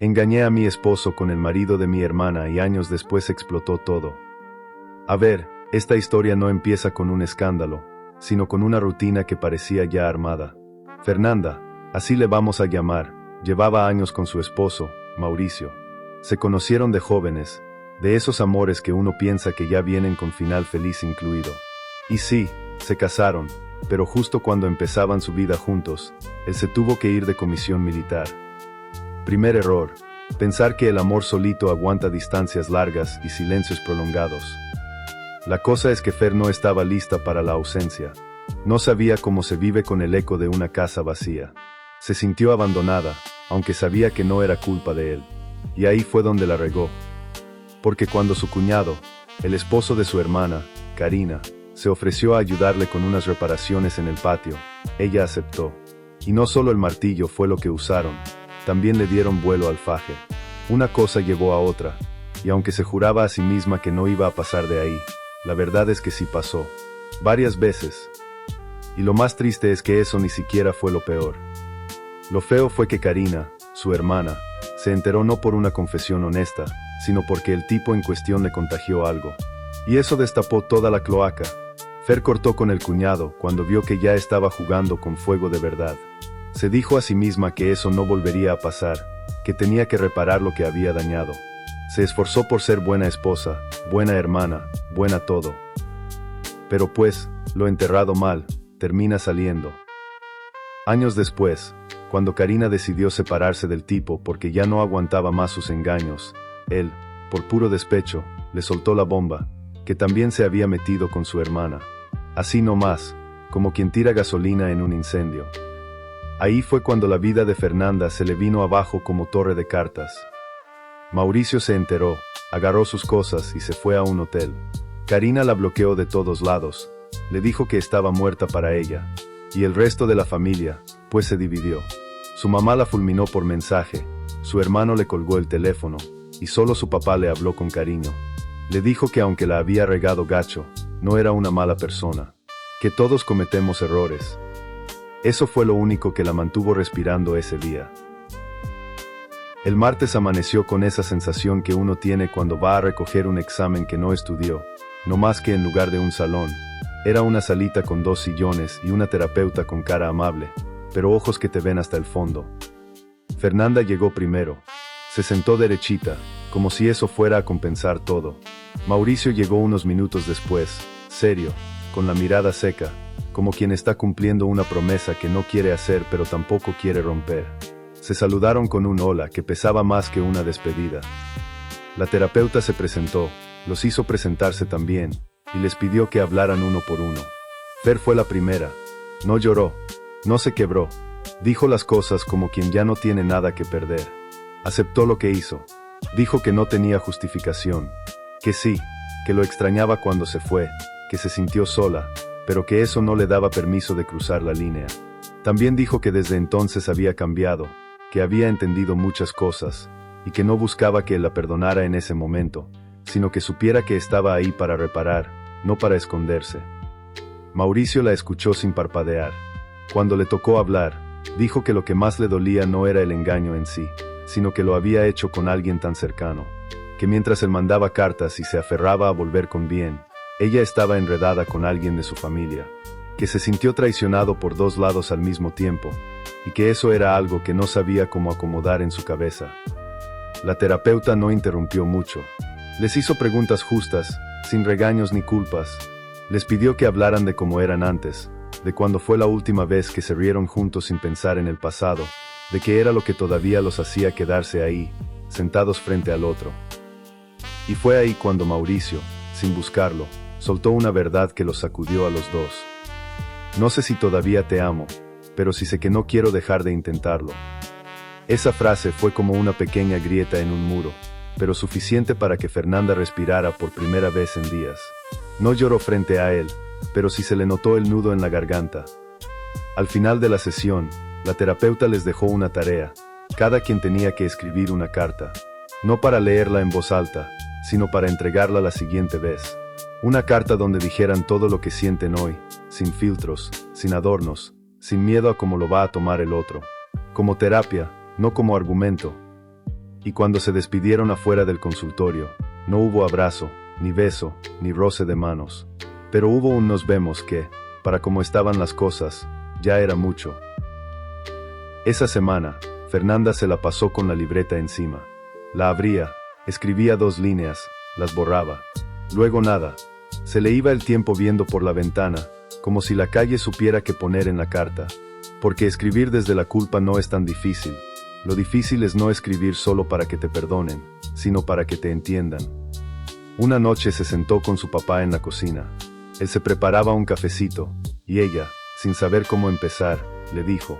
Engañé a mi esposo con el marido de mi hermana y años después explotó todo. A ver, esta historia no empieza con un escándalo, sino con una rutina que parecía ya armada. Fernanda, así le vamos a llamar, llevaba años con su esposo, Mauricio. Se conocieron de jóvenes, de esos amores que uno piensa que ya vienen con final feliz incluido. Y sí, se casaron, pero justo cuando empezaban su vida juntos, él se tuvo que ir de comisión militar. Primer error, pensar que el amor solito aguanta distancias largas y silencios prolongados. La cosa es que Fer no estaba lista para la ausencia. No sabía cómo se vive con el eco de una casa vacía. Se sintió abandonada, aunque sabía que no era culpa de él. Y ahí fue donde la regó. Porque cuando su cuñado, el esposo de su hermana, Karina, se ofreció a ayudarle con unas reparaciones en el patio, ella aceptó. Y no solo el martillo fue lo que usaron, también le dieron vuelo al faje. Una cosa llevó a otra, y aunque se juraba a sí misma que no iba a pasar de ahí, la verdad es que sí pasó. Varias veces. Y lo más triste es que eso ni siquiera fue lo peor. Lo feo fue que Karina, su hermana, se enteró no por una confesión honesta, sino porque el tipo en cuestión le contagió algo. Y eso destapó toda la cloaca. Fer cortó con el cuñado cuando vio que ya estaba jugando con fuego de verdad. Se dijo a sí misma que eso no volvería a pasar, que tenía que reparar lo que había dañado. Se esforzó por ser buena esposa, buena hermana, buena todo. Pero pues, lo enterrado mal, termina saliendo. Años después, cuando Karina decidió separarse del tipo porque ya no aguantaba más sus engaños, él, por puro despecho, le soltó la bomba, que también se había metido con su hermana. Así nomás, como quien tira gasolina en un incendio. Ahí fue cuando la vida de Fernanda se le vino abajo como torre de cartas. Mauricio se enteró, agarró sus cosas y se fue a un hotel. Karina la bloqueó de todos lados, le dijo que estaba muerta para ella, y el resto de la familia, pues se dividió. Su mamá la fulminó por mensaje, su hermano le colgó el teléfono, y solo su papá le habló con cariño. Le dijo que aunque la había regado gacho, no era una mala persona, que todos cometemos errores. Eso fue lo único que la mantuvo respirando ese día. El martes amaneció con esa sensación que uno tiene cuando va a recoger un examen que no estudió, no más que en lugar de un salón, era una salita con 2 sillones y una terapeuta con cara amable, pero ojos que te ven hasta el fondo. Fernanda llegó primero. Se sentó derechita, como si eso fuera a compensar todo. Mauricio llegó unos minutos después, serio, con la mirada seca, como quien está cumpliendo una promesa que no quiere hacer pero tampoco quiere romper. Se saludaron con un hola que pesaba más que una despedida. La terapeuta se presentó, los hizo presentarse también, y les pidió que hablaran uno por uno. Fer fue la primera. No lloró, no se quebró, dijo las cosas como quien ya no tiene nada que perder. Aceptó lo que hizo. Dijo que no tenía justificación, que sí, que lo extrañaba cuando se fue, que se sintió sola, pero que eso no le daba permiso de cruzar la línea. También dijo que desde entonces había cambiado, que había entendido muchas cosas, y que no buscaba que él la perdonara en ese momento, sino que supiera que estaba ahí para reparar, no para esconderse. Mauricio la escuchó sin parpadear. Cuando le tocó hablar, dijo que lo que más le dolía no era el engaño en sí, sino que lo había hecho con alguien tan cercano, que mientras él mandaba cartas y se aferraba a volver con bien, ella estaba enredada con alguien de su familia, que se sintió traicionado por 2 lados al mismo tiempo, y que eso era algo que no sabía cómo acomodar en su cabeza. La terapeuta no interrumpió mucho. Les hizo preguntas justas, sin regaños ni culpas. Les pidió que hablaran de cómo eran antes, de cuándo fue la última vez que se rieron juntos sin pensar en el pasado, de qué era lo que todavía los hacía quedarse ahí, sentados frente al otro. Y fue ahí cuando Mauricio, sin buscarlo, soltó una verdad que los sacudió a los dos. No sé si todavía te amo, pero sí sé que no quiero dejar de intentarlo. Esa frase fue como una pequeña grieta en un muro, pero suficiente para que Fernanda respirara por primera vez en días. No lloró frente a él, pero sí se le notó el nudo en la garganta. Al final de la sesión, la terapeuta les dejó una tarea. Cada quien tenía que escribir una carta, no para leerla en voz alta, sino para entregarla la siguiente vez. Una carta donde dijeran todo lo que sienten hoy, sin filtros, sin adornos, sin miedo a cómo lo va a tomar el otro. Como terapia, no como argumento. Y cuando se despidieron afuera del consultorio, no hubo abrazo, ni beso, ni roce de manos. Pero hubo un nos vemos que, para como estaban las cosas, ya era mucho. Esa semana, Fernanda se la pasó con la libreta encima. La abría, escribía 2 líneas, las borraba. Luego nada. Se le iba el tiempo viendo por la ventana, como si la calle supiera qué poner en la carta. Porque escribir desde la culpa no es tan difícil. Lo difícil es no escribir solo para que te perdonen, sino para que te entiendan. Una noche se sentó con su papá en la cocina. Él se preparaba un cafecito, y ella, sin saber cómo empezar, le dijo: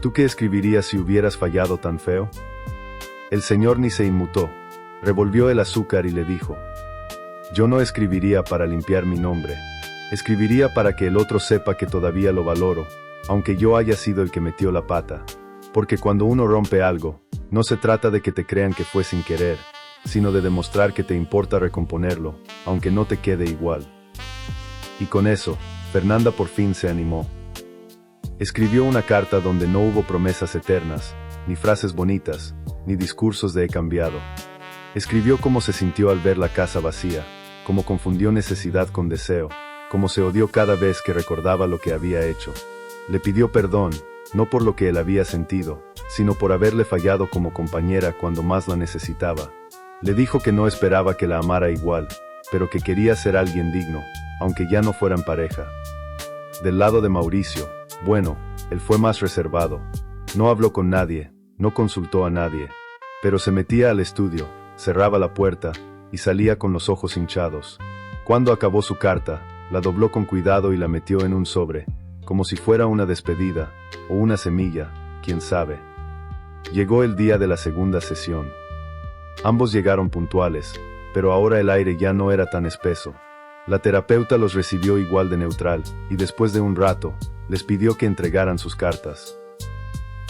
¿Tú qué escribirías si hubieras fallado tan feo? El señor ni se inmutó. Revolvió el azúcar y le dijo: Yo no escribiría para limpiar mi nombre. Escribiría para que el otro sepa que todavía lo valoro, aunque yo haya sido el que metió la pata. Porque cuando uno rompe algo, no se trata de que te crean que fue sin querer, sino de demostrar que te importa recomponerlo, aunque no te quede igual. Y con eso, Fernanda por fin se animó. Escribió una carta donde no hubo promesas eternas, ni frases bonitas, ni discursos de he cambiado. Escribió cómo se sintió al ver la casa vacía, cómo confundió necesidad con deseo, cómo se odió cada vez que recordaba lo que había hecho. Le pidió perdón, no por lo que él había sentido, sino por haberle fallado como compañera cuando más la necesitaba. Le dijo que no esperaba que la amara igual, pero que quería ser alguien digno, aunque ya no fueran pareja. Del lado de Mauricio, bueno, él fue más reservado. No habló con nadie, no consultó a nadie, pero se metía al estudio, cerraba la puerta, y salía con los ojos hinchados. Cuando acabó su carta, la dobló con cuidado y la metió en un sobre, como si fuera una despedida, o una semilla, quién sabe. Llegó el día de la segunda sesión. Ambos llegaron puntuales, pero ahora el aire ya no era tan espeso. La terapeuta los recibió igual de neutral, y después de un rato, les pidió que entregaran sus cartas.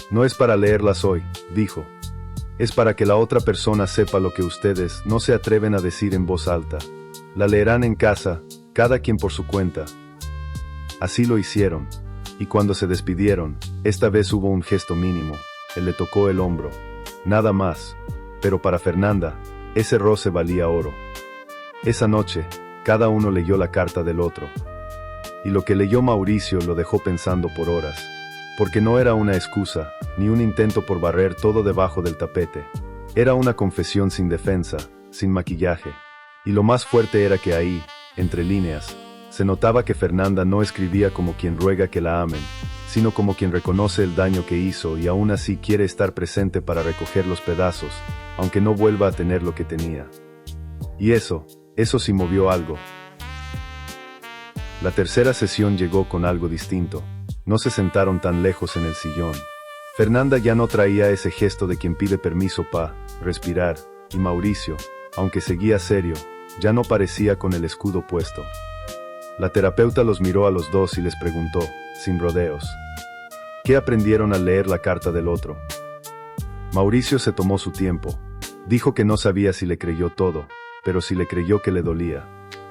No es para leerlas hoy, dijo. Es para que la otra persona sepa lo que ustedes no se atreven a decir en voz alta. La leerán en casa, cada quien por su cuenta. Así lo hicieron, y cuando se despidieron, esta vez hubo un gesto mínimo. Él le tocó el hombro. Nada más. Pero para Fernanda, ese roce valía oro. Esa noche, cada uno leyó la carta del otro. Y lo que leyó Mauricio lo dejó pensando por horas. Porque no era una excusa, ni un intento por barrer todo debajo del tapete. Era una confesión sin defensa, sin maquillaje. Y lo más fuerte era que ahí, entre líneas, se notaba que Fernanda no escribía como quien ruega que la amen, sino como quien reconoce el daño que hizo y aún así quiere estar presente para recoger los pedazos, aunque no vuelva a tener lo que tenía. Y eso sí movió algo. La tercera sesión llegó con algo distinto. No se sentaron tan lejos en el sillón. Fernanda ya no traía ese gesto de quien pide permiso para respirar, y Mauricio, aunque seguía serio, ya no parecía con el escudo puesto. La terapeuta los miró a los dos y les preguntó, sin rodeos: ¿qué aprendieron al leer la carta del otro? Mauricio se tomó su tiempo. Dijo que no sabía si le creyó todo, pero sí le creyó que le dolía,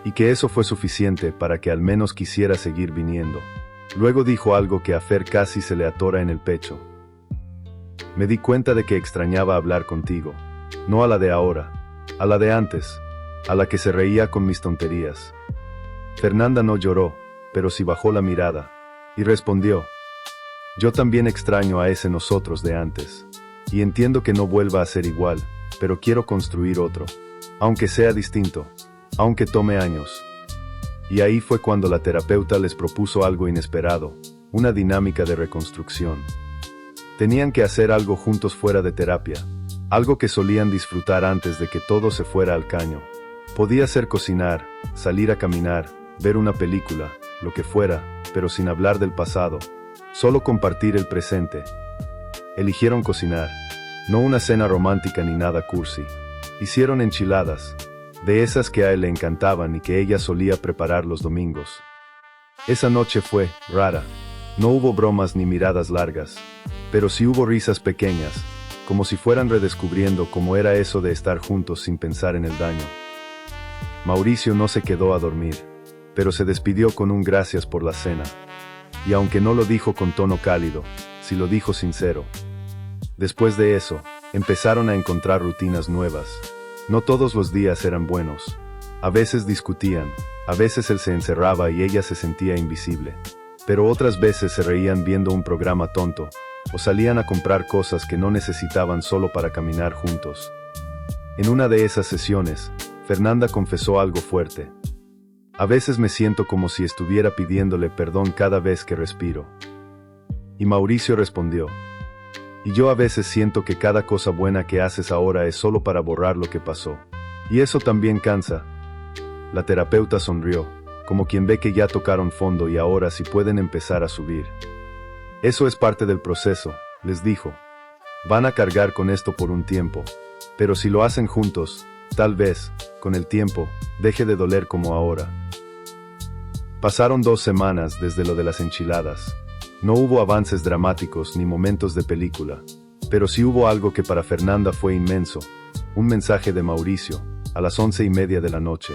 y que eso fue suficiente para que al menos quisiera seguir viniendo. Luego dijo algo que a Fer casi se le atora en el pecho. Me di cuenta de que extrañaba hablar contigo, no a la de ahora, a la de antes, a la que se reía con mis tonterías. Fernanda no lloró, pero sí bajó la mirada, y respondió: yo también extraño a ese nosotros de antes, y entiendo que no vuelva a ser igual, pero quiero construir otro, aunque sea distinto, aunque tome años. Y ahí fue cuando la terapeuta les propuso algo inesperado, una dinámica de reconstrucción. Tenían que hacer algo juntos fuera de terapia, algo que solían disfrutar antes de que todo se fuera al caño. Podía ser cocinar, salir a caminar, ver una película, lo que fuera, pero sin hablar del pasado, solo compartir el presente. Eligieron cocinar, no una cena romántica ni nada cursi. Hicieron enchiladas, de esas que a él le encantaban y que ella solía preparar los domingos. Esa noche fue rara. No hubo bromas ni miradas largas, pero sí hubo risas pequeñas, como si fueran redescubriendo cómo era eso de estar juntos sin pensar en el daño. Mauricio no se quedó a dormir, pero se despidió con un gracias por la cena. Y aunque no lo dijo con tono cálido, sí lo dijo sincero. Después de eso, Empezaron a encontrar rutinas nuevas. No todos los días eran buenos. A veces discutían, a veces él se encerraba y ella se sentía invisible. Pero otras veces se reían viendo un programa tonto, o salían a comprar cosas que no necesitaban solo para caminar juntos. En una de esas sesiones, Fernanda confesó algo fuerte. A veces me siento como si estuviera pidiéndole perdón cada vez que respiro. Y Mauricio respondió: y yo a veces siento que cada cosa buena que haces ahora es solo para borrar lo que pasó. Y eso también cansa. La terapeuta sonrió, como quien ve que ya tocaron fondo y ahora sí pueden empezar a subir. Eso es parte del proceso, les dijo. Van a cargar con esto por un tiempo, pero si lo hacen juntos, tal vez, con el tiempo, deje de doler como ahora. Pasaron 2 semanas desde lo de las enchiladas. No hubo avances dramáticos ni momentos de película, pero sí hubo algo que para Fernanda fue inmenso, un mensaje de Mauricio, a las 11:30 de la noche.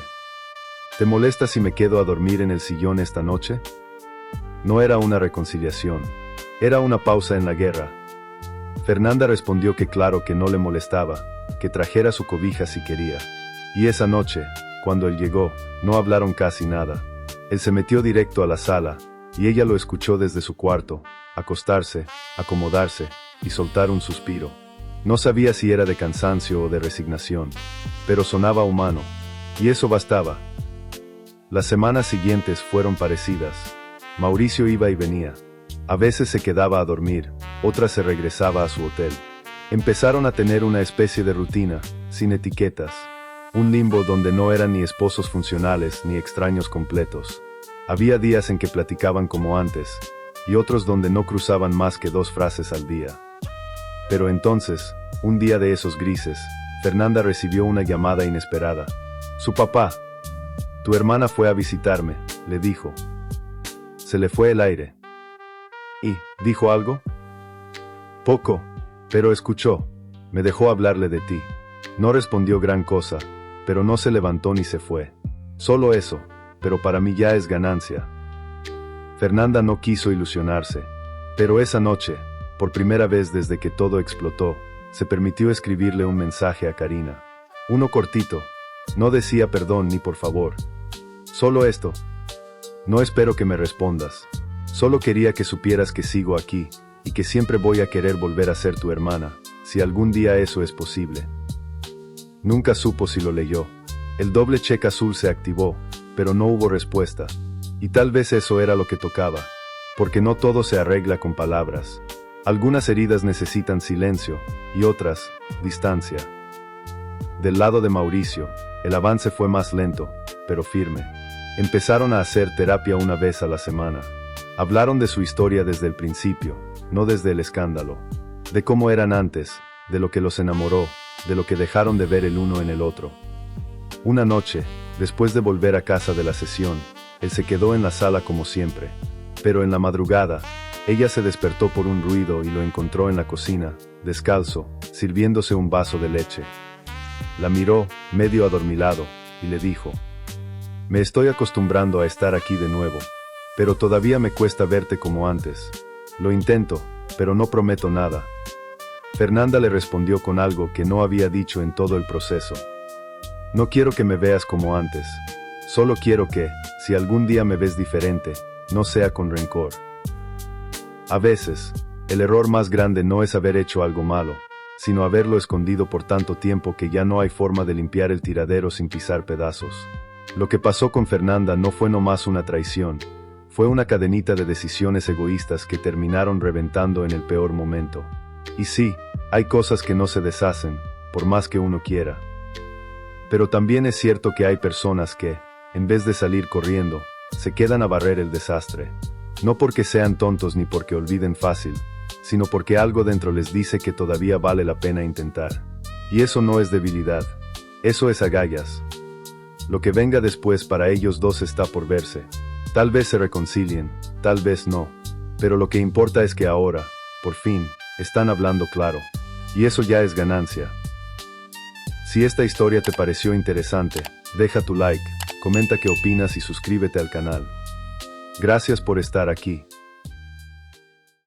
¿Te molesta si me quedo a dormir en el sillón esta noche? No era una reconciliación, era una pausa en la guerra. Fernanda respondió que claro que no le molestaba, que trajera su cobija si quería. Y esa noche, cuando él llegó, no hablaron casi nada. Él se metió directo a la sala, y ella lo escuchó desde su cuarto, acostarse, acomodarse, y soltar un suspiro. No sabía si era de cansancio o de resignación, pero sonaba humano, y eso bastaba. Las semanas siguientes fueron parecidas. Mauricio iba y venía. A veces se quedaba a dormir, otras se regresaba a su hotel. Empezaron a tener una especie de rutina, sin etiquetas. Un limbo donde no eran ni esposos funcionales ni extraños completos. Había días en que platicaban como antes, y otros donde no cruzaban más que 2 frases al día. Pero entonces, un día de esos grises, Fernanda recibió una llamada inesperada. Su papá. Tu hermana fue a visitarme, le dijo. Se le fue el aire. ¿Y dijo algo? Poco, pero escuchó. Me dejó hablarle de ti. No respondió gran cosa, pero no se levantó ni se fue. Solo eso. Pero para mí ya es ganancia. Fernanda no quiso ilusionarse, pero esa noche, por primera vez desde que todo explotó, se permitió escribirle un mensaje a Karina. Uno cortito, no decía perdón ni por favor. Solo esto. No espero que me respondas. Solo quería que supieras que sigo aquí, y que siempre voy a querer volver a ser tu hermana, si algún día eso es posible. Nunca supo si lo leyó. El doble check azul se activó, pero no hubo respuesta, y tal vez eso era lo que tocaba, porque no todo se arregla con palabras. Algunas heridas necesitan silencio, y otras, distancia. Del lado de Mauricio, el avance fue más lento, pero firme. Empezaron a hacer terapia una vez a la semana. Hablaron de su historia desde el principio, no desde el escándalo. De cómo eran antes, de lo que los enamoró, de lo que dejaron de ver el uno en el otro. Una noche, después de volver a casa de la sesión, él se quedó en la sala como siempre. Pero en la madrugada, ella se despertó por un ruido y lo encontró en la cocina, descalzo, sirviéndose un vaso de leche. La miró, medio adormilado, y le dijo: me estoy acostumbrando a estar aquí de nuevo, pero todavía me cuesta verte como antes. Lo intento, pero no prometo nada. Fernanda le respondió con algo que no había dicho en todo el proceso. No quiero que me veas como antes. Solo quiero que, si algún día me ves diferente, no sea con rencor. A veces, el error más grande no es haber hecho algo malo, sino haberlo escondido por tanto tiempo que ya no hay forma de limpiar el tiradero sin pisar pedazos. Lo que pasó con Fernanda no fue nomás una traición, fue una cadenita de decisiones egoístas que terminaron reventando en el peor momento. Y sí, hay cosas que no se deshacen, por más que uno quiera. Pero también es cierto que hay personas que, en vez de salir corriendo, se quedan a barrer el desastre. No porque sean tontos ni porque olviden fácil, sino porque algo dentro les dice que todavía vale la pena intentar. Y eso no es debilidad, eso es agallas. Lo que venga después para ellos dos está por verse. Tal vez se reconcilien, tal vez no. Pero lo que importa es que ahora, por fin, están hablando claro. Y eso ya es ganancia. Si esta historia te pareció interesante, deja tu like, comenta qué opinas y suscríbete al canal. Gracias por estar aquí.